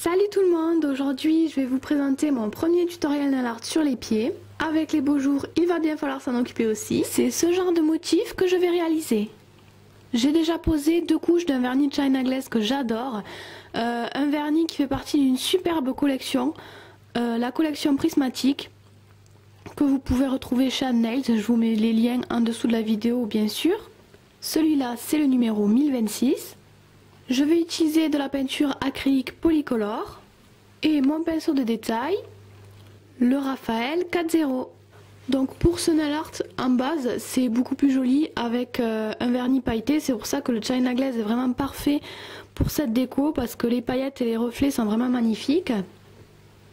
Salut tout le monde, aujourd'hui je vais vous présenter mon premier tutoriel nail art sur les pieds. Avec les beaux jours, il va bien falloir s'en occuper aussi. C'est ce genre de motif que je vais réaliser. J'ai déjà posé 2 couches d'un vernis China Glaze que j'adore. Un vernis qui fait partie d'une superbe collection, la collection prismatique, que vous pouvez retrouver chez Ann Nails. Je vous mets les liens en dessous de la vidéo bien sûr. Celui-là c'est le numéro 1026. Je vais utiliser de la peinture acrylique polycolore et mon pinceau de détail, le Raphaël 4-0. Donc pour ce nail art en base, c'est beaucoup plus joli avec un vernis pailleté. C'est pour ça que le China Glaze est vraiment parfait pour cette déco parce que les paillettes et les reflets sont vraiment magnifiques.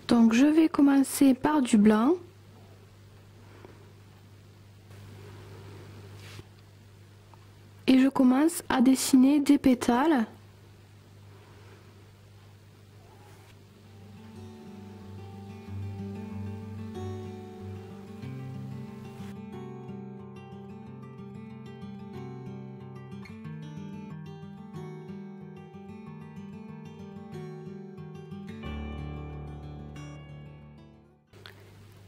Donc je vais commencer par du blanc. Et je commence à dessiner des pétales.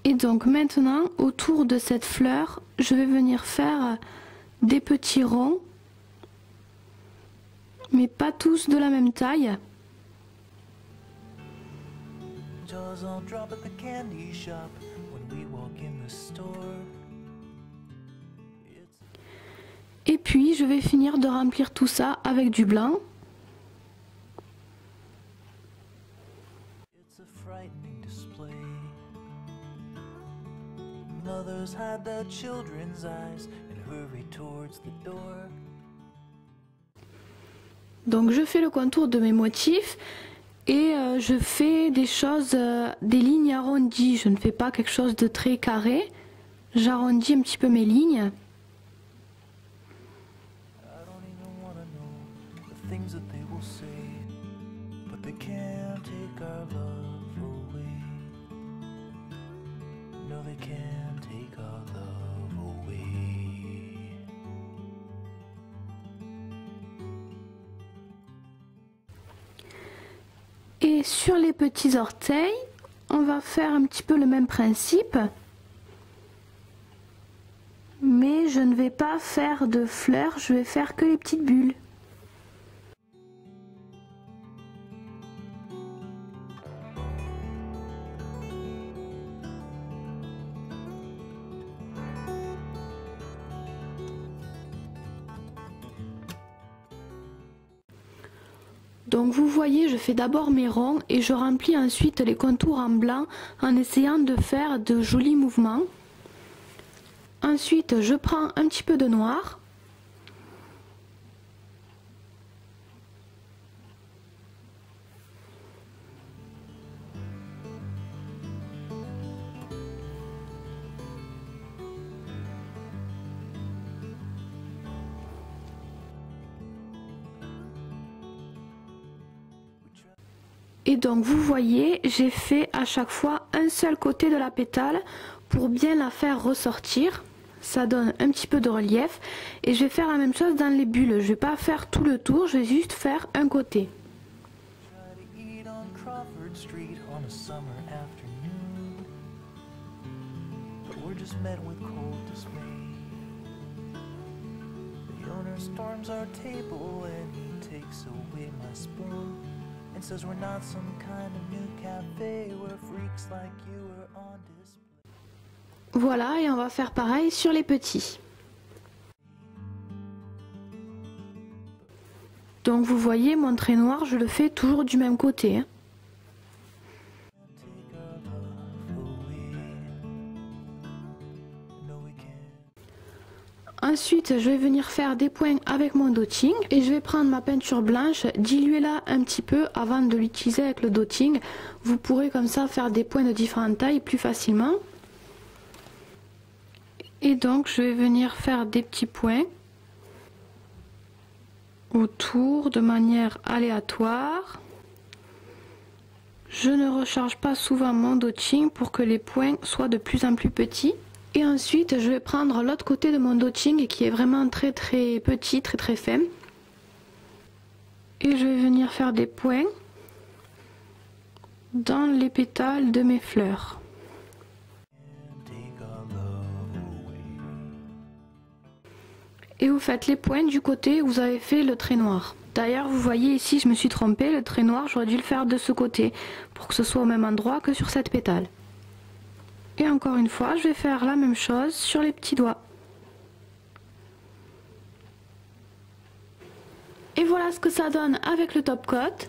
Et donc maintenant, autour de cette fleur, je vais venir faire des petits ronds, mais pas tous de la même taille. Et puis je vais finir de remplir tout ça avec du blanc. Donc je fais le contour de mes motifs et je fais des choses, des lignes arrondies. Je ne fais pas quelque chose de très carré. J'arrondis un petit peu mes lignes. Et sur les petits orteils, on va faire un petit peu le même principe. Mais je ne vais pas faire de fleurs, je vais faire que les petites bulles. Donc vous voyez, je fais d'abord mes ronds et je remplis ensuite les contours en blanc en essayant de faire de jolis mouvements. Ensuite, je prends un petit peu de noir. Et donc vous voyez, j'ai fait à chaque fois un seul côté de la pétale pour bien la faire ressortir. Ça donne un petit peu de relief. Et je vais faire la même chose dans les bulles. Je vais pas faire tout le tour, je vais juste faire un côté. Voilà, et on va faire pareil sur les petits. Donc vous voyez, mon trait noir, je le fais toujours du même côté. Ensuite, je vais venir faire des points avec mon dotting et je vais prendre ma peinture blanche, diluer-la un petit peu avant de l'utiliser avec le dotting. Vous pourrez comme ça faire des points de différentes tailles plus facilement. Et donc, je vais venir faire des petits points autour de manière aléatoire. Je ne recharge pas souvent mon dotting pour que les points soient de plus en plus petits. Et ensuite, je vais prendre l'autre côté de mon dotting qui est vraiment très petit, très fin. Et je vais venir faire des points dans les pétales de mes fleurs. Et vous faites les pointes du côté où vous avez fait le trait noir. D'ailleurs, vous voyez ici, je me suis trompée, le trait noir, j'aurais dû le faire de ce côté pour que ce soit au même endroit que sur cette pétale. Et encore une fois, je vais faire la même chose sur les petits doigts. Et voilà ce que ça donne avec le top coat.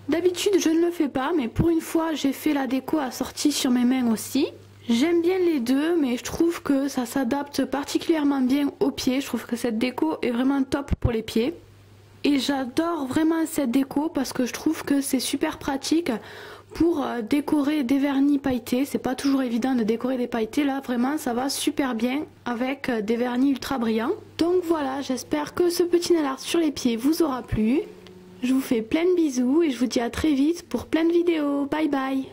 D'habitude, je ne le fais pas, mais pour une fois, j'ai fait la déco assortie sur mes mains aussi. J'aime bien les deux, mais je trouve que ça s'adapte particulièrement bien aux pieds. Je trouve que cette déco est vraiment top pour les pieds. Et j'adore vraiment cette déco parce que je trouve que c'est super pratique pour décorer des vernis pailletés. C'est pas toujours évident de décorer des pailletés. Là, vraiment, ça va super bien avec des vernis ultra brillants. Donc voilà, j'espère que ce petit nail art sur les pieds vous aura plu. Je vous fais plein de bisous et je vous dis à très vite pour plein de vidéos. Bye bye!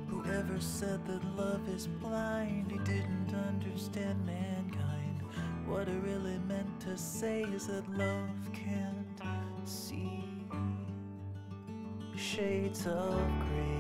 Whoever said that love is blind, he didn't understand mankind. What it really meant to say is that love can't see shades of gray.